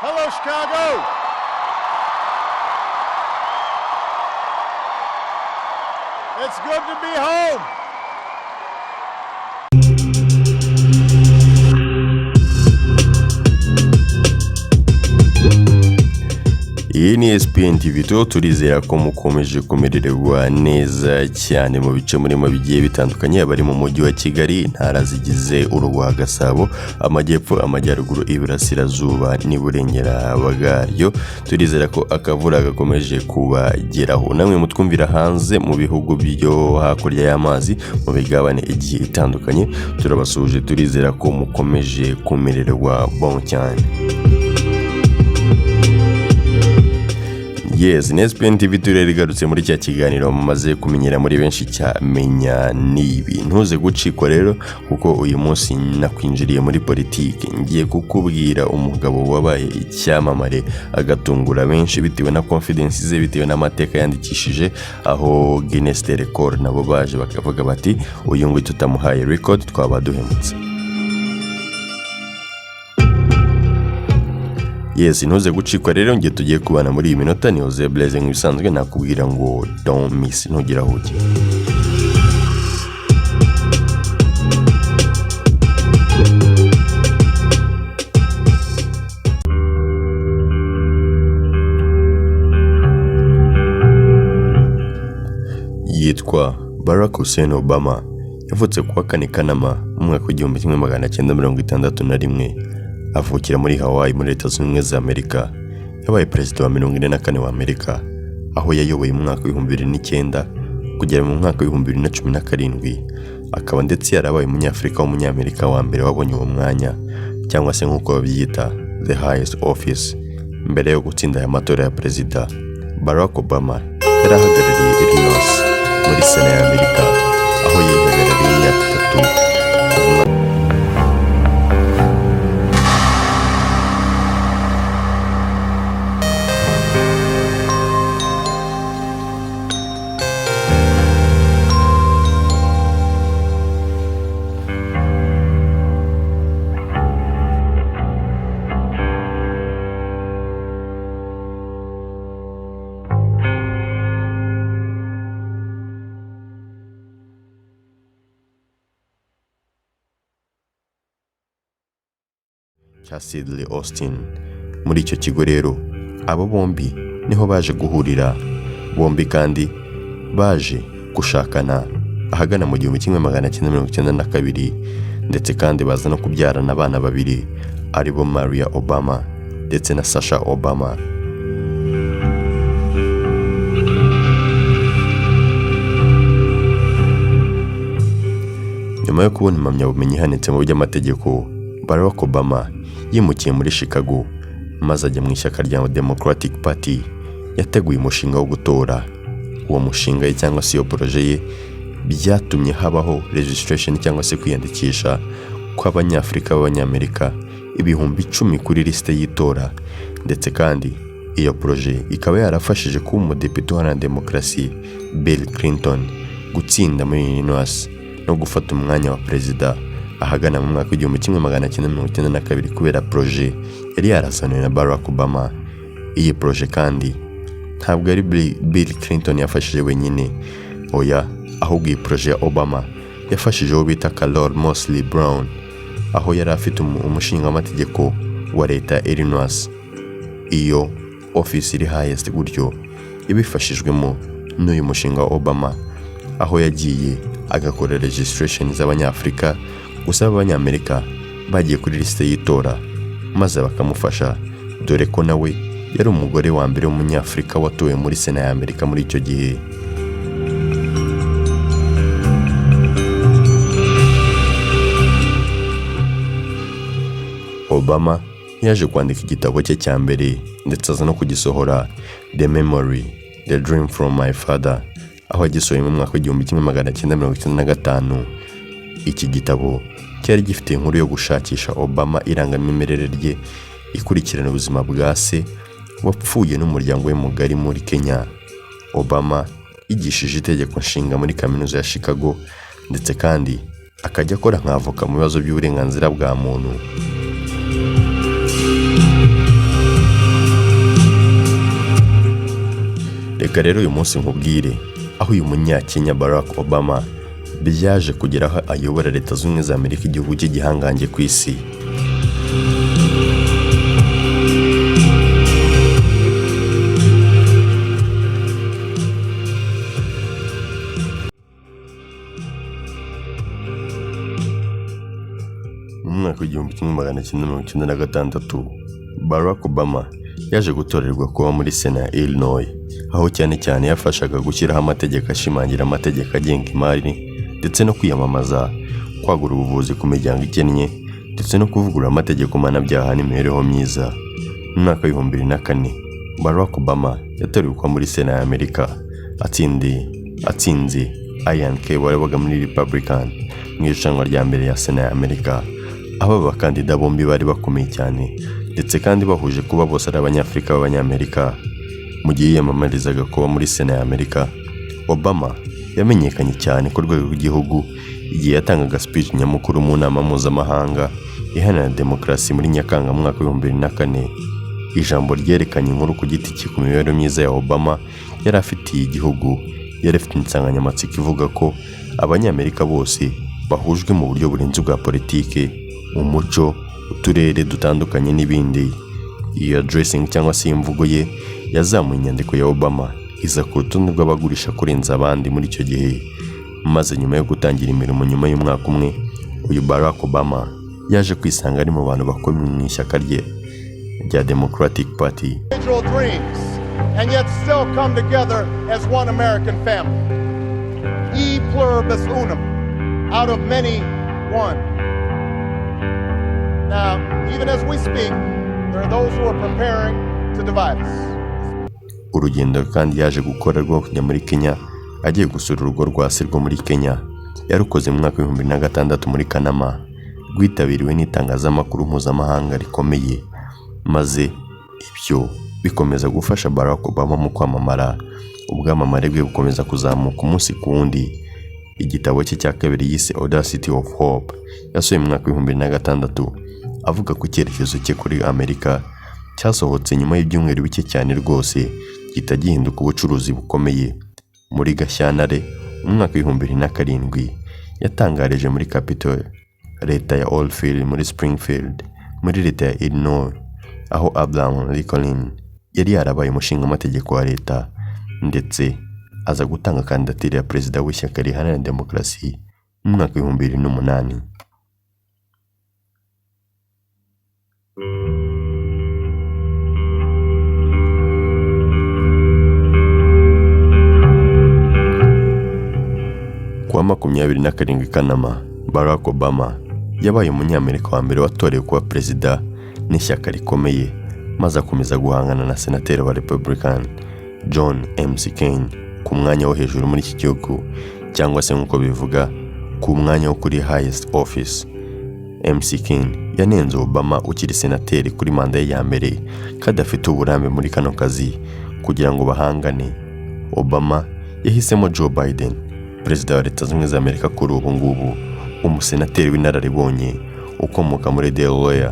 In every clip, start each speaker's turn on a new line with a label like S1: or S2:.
S1: Hello, Chicago. It's good to be home.
S2: Iyi ni ESPN TV turizera ko mukomeje kumererwa neza cyane mu bice murimo bigiye bitandukanye abari mu mujyi wa Kigali, intara zigize urwa Gasabo, amajyepfo, amajyaruguru, iburasirazuba n'iburengera bwaryo. Turizera ko akavura gakomeje kubageraho, namwe mutwumvira hanze mu bihugu byo hakurya y'amazi mu bigabane igiye itandukanye, turabasuje. Turizera ko mukomeje kumererwa bon cyane. Yes, ESPN TV turerigarutse muri cya kiganiro mumaze kumenyera muri benshi cya Menya nibi. Ntuze gucikwa rero kuko uyu munsi nakwinjiriye muri politiki. Ngiye kukubwira umugabo wabaye icyamamare agatungura benshi bitewe na confidence ze, bitewe n'amateka yandikishije, aho Guinness Record nabo baje bakavuga bati uyu ngo tutamuhaye record twaba duhemutse. Yes, ntuze gucikwa rero, ngiye tugiye kubana muri iyi minota. Ni Oze Blaze nk'ibisanzwe, nakubwira ngo don't miss, ntugira huke. Yitwa Barack Hussein Obama, yavutse kuwa 4 Kanama mu mwaka w'1961. Avukira muri Hawaii muri Leta Zunze Ubumwe za Amerika. Yabaye perezida wa 44 wa Amerika, aho yayoboye mu mwaka w'2009 kugera mu mwaka w'2017. Akaba ndetse yarabaye umunyafrika w'umunyamerika wa mbere wabonye uwo mwanya, cyangwa se nk'uko babyita the highest office. Mbere yo gutsinda aya matora ya perezida, Barack Obama yarahagarariye Illinois muri Sena ya Amerika, aho yihagarariye imyaka 3. Sidley Austin. Muri icyo kigo rero abo bombi niho baje guhurira, bombi kandi baje gushakana ahagana mu 1992, ndetse kandi baza no kubyarana abana babiri, aribo Maria Obama ndetse na Sasha Obama. Nyuma yo kubona impamyabumenyi ihanitse mu by'amategeko, Barack Obama yimukiye muri Chicago maze ajya mu ishyaka rya Democratic Party. Yateguye umushinga wo gutora. Uwo mushinga ye cyangwa se iyo proje ye byatumye habaho registration cyangwa se kwiyandikisha kw'abanyafrika b'abanyamerika 10,000 kuri liste y'itora, ndetse kandi iyo proje ikaba yarafashije kuba umudepite uharanira demokarasi Bill Clinton gutsinda muri Illinois no gufata umwanya wa perezida ahagana mu mwaka w'1992 kubera proje yari yarazaniwe na Barack Obama. Iyi proje kandi ntabwo ari Bill Clinton yafashije wenyine, oya, ahubwo iyi proje ya Obama yafashije uwo bita Carol Mosley Brown, aho yari afite umushinga w'amategeko wa leta ya Illinois. Iyo office iri highest gutyo ibifashijwemo n'uyu mushinga wa Obama, aho yagiye agakora registration z'abanyafrika, gusa abanyamerika bagiye kuri liste y'itora maze bakamufasha, dore ko nawe yari umugore wa mbere w'umunyafrika watowe muri Sena ya Amerika muri icyo gihe. Obama yaje kwandika igitabo cye cya mbere ndetse aza no kugisohora, The Memory, The Dream from My Father, aho yagisohoye mu mwaka w'1995. Iki gitabo cyari gifite inkuru yo gushakisha Obama irangamimerere rye, ikurikirana ubuzima bwa se wapfuye n'umuryango we mugari muri Kenya. Obama yigishije itegeko nshinga muri kaminuza ya Chicago, ndetse kandi akajya akora nk'avoka mu bibazo by'uburenganzira bwa muntu. reka rero uyu munsi nkubwire aho uyu munyakenya Barack Obama byaje kugera aho ayobora Leta Zunze Ubumwe za Amerika, igihugu cy'igihangange ku isi. Mu mwaka w'1996 Barack Obama yaje gutorerwa kuba muri Sena ya Illinois, aho cyane cyane yafashaga gushyiraho amategeko ashimangira amategeko agenga imari ndetse no kwiyamamaza, kwagura ubuvuzi ku miryango ikennye ndetse no kuvugurura amategeko mpanabyaha n'imibereho myiza. Mu mwaka wa 2004 Barack Obama yatorewe kuba muri Sena ya Amerika, atsinze Ian K wabaga muri Republican mu irushanwa rya mbere ya Sena ya Amerika. Aba bakandida bombi bari bakomeye cyane ndetse kandi bahuje kuba bose ari abanyafrika b'abanyamerika. Mu gihe yiyamamarizaga kuba muri Sena ya Amerika, Obama yamenyekanye cyane ku rwego rw'igihugu igihe yatangaga speech nyamukuru mu nama mpuzamahanga iharanira demokarasi muri Nyakanga mu mwaka wa 2004. Ijambo ryerekanye inkuru ku giti cye ku mibereho myiza ya Obama yari afitiye igihugu. Yari afite insanganyamatsiko ivuga ko abanyamerika bose bahujwe mu buryo burenze bwa politike, umuco, uturere dutandukanye n'ibindi. Iyo addressing cyangwa se imvugo ye yazamuye inyandiko ya Obama iza ku rutonde rw'abagurisha kurenza abandi muri icyo gihe. Maze nyuma yo gutangira imirimo nyuma y'umwaka umwe, uyu Barack Obama yaje kwisanga ari mu bantu bakomeye mu ishyaka rye rya Democratic Party.
S1: Dreams, and yet still come together as one American family. E pluribus unum, out of many, one. Now, even as we speak, there are those who are preparing to divide us.
S2: Urugendo kandi yaje gukora rwo kujya muri Kenya, agiye gusura urugo rwa se rwo muri Kenya. Yarukoze mu mwaka wa 2006 muri Kanama, rwitabiriwe n'itangazamakuru mpuzamahanga rikomeye. Maze ibyo bikomeza gufasha Barack Obama mu kwamamara. Ubwamamare bwe bukomeza kuzamuka umunsi ku wundi. Igitabo cye cya kabiri yise Audacity of Hope yasohoye mu mwaka wa 2006 avuga ku cyerekezo cye kuri Amerika. Cyasohotse nyuma y'ibyumweru bike cyane rwose, gihita gihinduka ubucuruzi bukomeye. Muri Gashyantare mu mwaka wa 2007 yatangarije muri Capitol, leta ya Oldfield muri Springfield muri leta ya Illinois, aho Abraham Lincoln yari yarabaye umushinga amategeko wa leta, ndetse aza gutanga kandidatire ya perezida w'ishyaka riharanira demokarasi mu mwaka wa 2008. Kuwa 27 Kanama, Barack Obama yabaye umunyamerika wa mbere watorewe kuba perezida n'ishyaka rikomeye, maze akomeza guhangana na senateri wa Republican John McCain ku mwanya wo hejuru muri iki gihugu, cyangwa se nk'uko bivuga ku mwanya wo kuri highest office. McCain yanenze Obama ukiri senateri kuri manda ye ya mbere kadafite uburambe muri kano kazi kugira ngo bahangane. Obama yahisemo Joe Biden, perezida wa Leta Zunze Ubumwe za Amerika kuri ubu ngubu, umusenateri w'inararibonye ukomoka muri Delaware,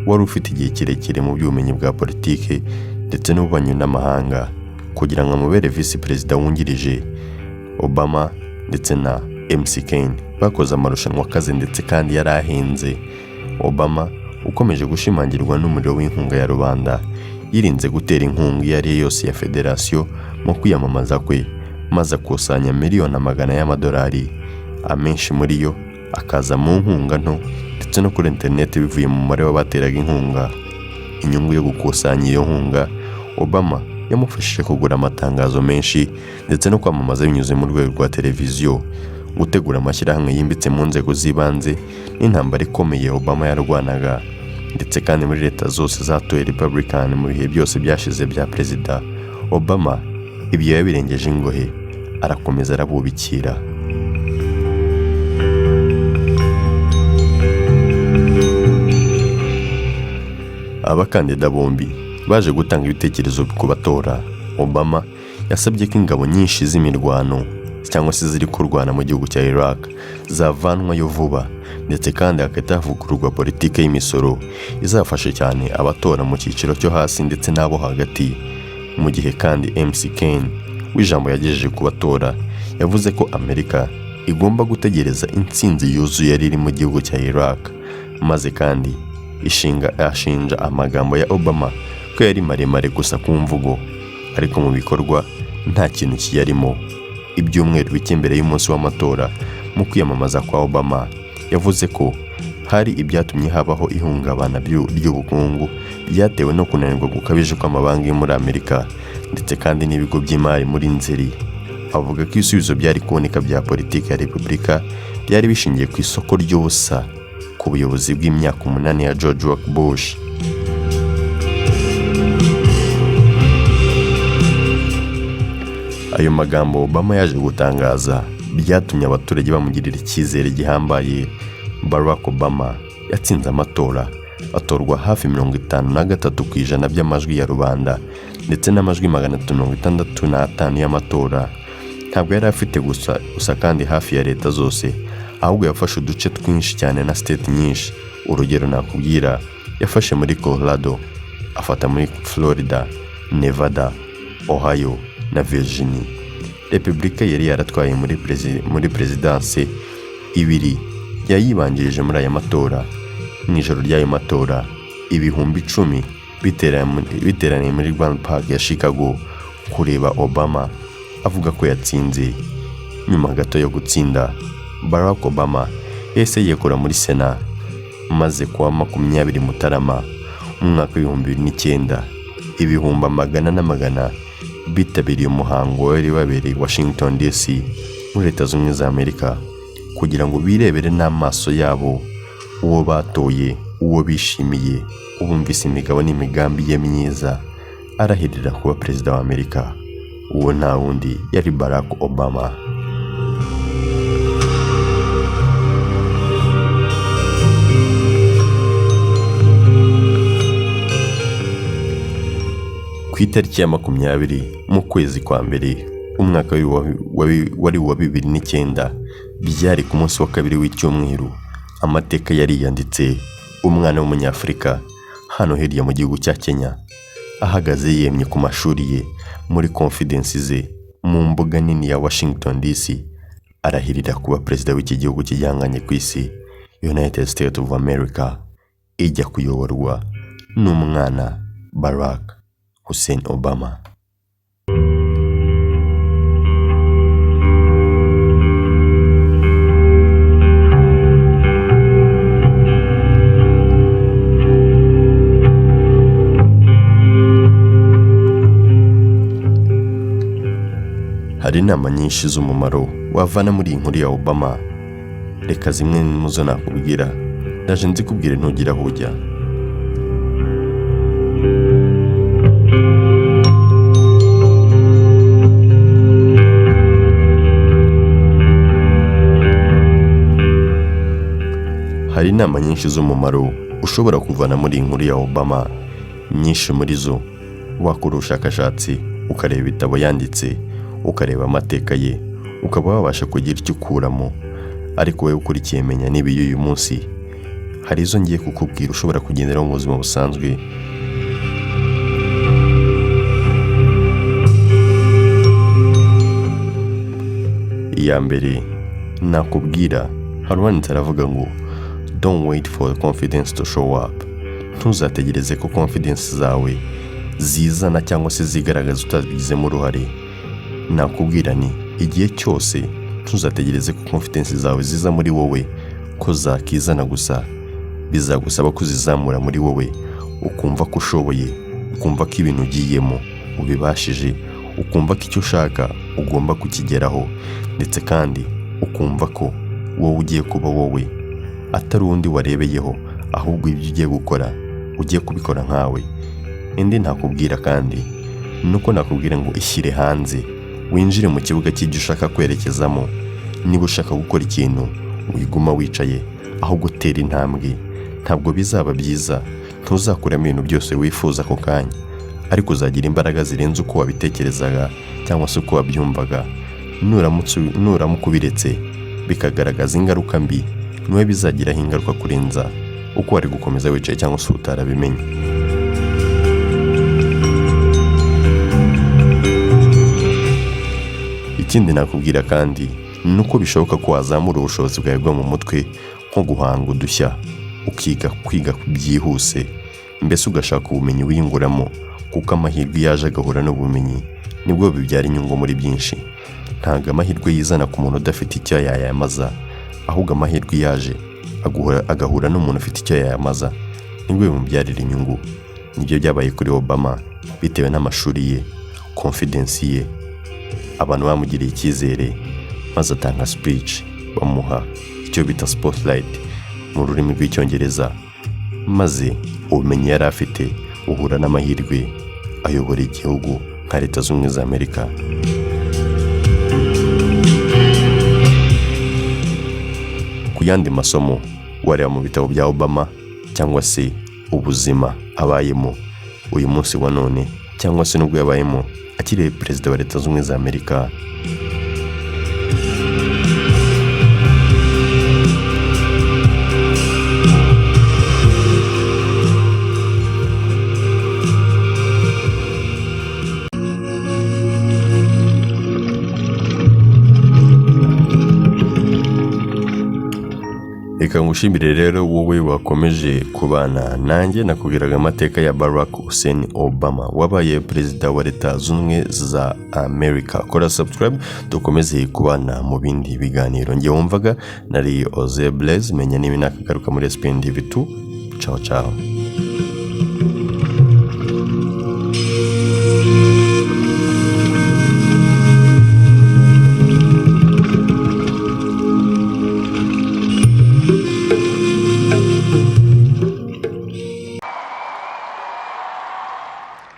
S2: wari ufite igihe kirekire mu by'ubumenyi bwa politike ndetse n'ububanyi n'amahanga, kugira ngo amubere visi perezida wungirije. Obama ndetse na McCain bakoze amarushanwa akaze ndetse kandi yari ahenze. Obama ukomeje gushimangirwa n'umuriro w'inkunga ya rubanda, yirinze gutera inkunga iyo ari yo yose ya federasiyo mu kwiyamamaza kwe, maze akusanya miliyoni magana y'amadolari. Amenshi muri yo akaza mu nkunga nto ndetse no kuri internet bivuye mu mubare w'abateraga inkunga. Inyungu yo gukusanya iyo nkunga, Obama yamufashije kugura amatangazo menshi ndetse no kwamamaza binyuze mu rwego rwa televiziyo, gutegura amashyirahamwe yimbitse mu nzego z'ibanze n'intambara ikomeye Obama yarwanaga, ndetse kandi muri leta zose zatoye Republican mu bihe byose byashize bya perezida. Obama ibyo yabirengeje ingohe, arakomeza arabubikira. Abakandida bombi baje gutanga ibitekerezo ku batora. Obama yasabye ko ingabo nyinshi z'imirwano cyangwa se ziri kurwana mu gihugu cya Iraq zavanwayo vuba, ndetse kandi hakatavugururwa politike y'imisoro izafasha cyane abatora mu cyiciro cyo hasi ndetse n'abo hagati. Mu gihe kandi McCain w'ijambo yagejeje ku batora yavuze ko Amerika igomba gutegereza intsinzi yuzuye yari iri mu gihugu cya Iraq, maze kandi ashinja amagambo ya Obama ko yari maremare gusa ku mvugo ariko mu bikorwa nta kintu kiyarimo. Ibyumweru bike mbere y'umunsi w'amatora mu kwiyamamaza kwa Obama yavuze ko hari ibyatumye habaho ihungabana ry'ubukungu byatewe no kunanirwa gukabije kw'amabanki muri Amerika ndetse kandi n'ibigo by'imari muri Nzeri. Avuga ko ibisubizo byari kuboneka bya politiki ya Repubulika byari bishingiye ku isoko ry'ubusa ku buyobozi bw'imyaka 8 ya George W. Bush. Ayo magambo Obama yaje gutangaza byatumye abaturage bamugirira icyizere gihambaye. Barack Obama yatsinze amatora, atorwa hafi 53% by'amajwi ya rubanda ndetse n'amajwi 365 y'amatora. Ntabwo yari afite gusa kandi hafi ya leta zose, ahubwo yafashe uduce twinshi cyane na state nyinshi. Urugero nakubwira, yafashe muri Colorado, afata muri Florida, Nevada, Ohio na Virginia. Repubulika yari yaratwaye muri presidanse ibiri yayibanjirije muri aya matora. Mu ijoro ry'ayo matora ibihumbi 10 biteraniye muri Grand Park ya Chicago kureba Obama avuga ko yatsinze. Nyuma gato yo gutsinda, Barack Obama yahise yekura muri Sena, maze kuwa 20 Mutarama mu mwaka w'2009 ibihumbi amagana bitabiriye umuhango wari wabereye Washington DC muri Leta Zunze Ubumwe za Amerika kugira ngo birebere n'amaso yabo uwo batoye, uwo bishimiye, ubumvise imigabo n'imigambi ye myiza arahirira kuba perezida wa Amerika. Uwo nta wundi yari Barack Obama. Ku itariki ya 20 mu kwezi kwa mbere umwaka wari wa 2009, byari ku munsi wa kabiri w'icyumweru, amateka yari yanditse. Umwana w'umunyafurika hano hirya mu gihugu cya Kenya ahagaze yemye ku mashuri ye muri confidence ze mu mbuga nini ya Washington DC arahirira kuba perezida w'iki gihugu kijyanganye ku isi, United States of America, ijya kuyoborwa n'umwana Barack Hussein Obama. Hari inama nyinshi z'umumaro wavana muri iyi nkuru ya Obama. Reka zimwe muzo nakubwira, ndaje nzikubwire ntugira aho ujya. Hari inama nyinshi z'umumaro ushobora kuvana muri iyi nkuru ya Obama. Nyinshi muri zo wakora ubushakashatsi, ukareba ibitabo yanditse, ukareba amateka ye, ukaba wabasha kugira icyo ukuramo. Ariko wowe ukurikiye Menya nibi y'uyu munsi, hari izo ngiye kukubwira ushobora kugendera mu buzima busanzwe. Iya mbere nakubwira, hari uwanditse aravuga ngo don't wait for confidence to show up. Ntuzategereze ko confidence zawe zizana cyangwa se zigaragaza utabigizemo uruhare. Nakubwira ni igihe cyose ntuzategereze ko confidence zawe ziza muri wowe ko zakizana gusa. Bizagusaba kuzizamura muri wowe, ukumva ko ushoboye, ukumva ko ibintu ugiyemo ubibashije, ukumva ko icyo ushaka ugomba kukigeraho, ndetse kandi ukumva ko wowe ugiye kuba wowe atari undi warebeyeho, ahubwo ibyo ugiye gukora ugiye kubikora nkawe. Indi nakubwira kandi nuko nakubwira ngo ishyire hanze, winjire mu kibuga cy'ibyo ushaka kwerekezamo. Niba ushaka gukora ikintu wiguma wicaye aho gutera intambwe, ntabwo bizaba byiza. Ntuzakuramo ibintu byose wifuza ako kanya, ariko uzagira imbaraga zirenze uko wabitekerezaga cyangwa se uko wabyumvaga. Nuramuka ubiretse bikagaragaza ingaruka mbi, niwe bizagiraho ingaruka kurenza uko wari gukomeza wicaye cyangwa se utarabimenye. ikindi nakubwira kandi ni uko bishoboka ko wazamura ubushobozi bwawe bwo mu mutwe, nko guhanga udushya, kwiga byihuse, mbese ugashaka ubumenyi wiyunguramo, kuko amahirwe yaje agahura n'ubumenyi nibwo bibyara inyungu muri byinshi. Ntabwo amahirwe yizana ku muntu udafite icyo yayamaza, ahubwo amahirwe yaje agahura n'umuntu ufite icyo yayamaza nibwo bimubyarira inyungu. Nibyo byabaye kuri Obama bitewe n'amashuri ye, confidence ye, abantu bamugiriye icyizere, maze atanga speech bamuha icyo bita spotlight mu rurimi rw'icyongereza, maze ubumenyi yari afite uhura n'amahirwe ayobora igihugu nka Leta Zunze Ubumwe za Amerika. Ku yandi masomo wareba mu bitabo bya Obama, cyangwa se ubuzima abayemo uyu munsi wa none, cyangwa se n'ubwo yabayemo akiri perezida wa Leta Zunze Ubumwe za Amerika. Reka ngushimire rero wowe wakomeje kubana nanjye, nakubwiraga amateka ya Barack Hussein Obama wabaye perezida wa Leta Zunze Ubumwe za Amerika. Kora subscribe dukomeze kubana mu bindi biganiro. Njye wumvaga nari Oze Blaise, menya niba nakagaruka muri SPN TV2. Ciao ciao.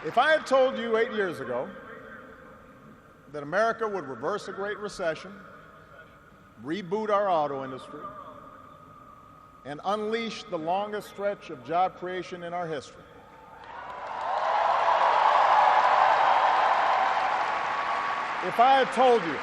S1: If I had told you 8 years ago that America would reverse a Great Recession, reboot our auto industry, and unleash the longest stretch of job creation in our history, if I had told you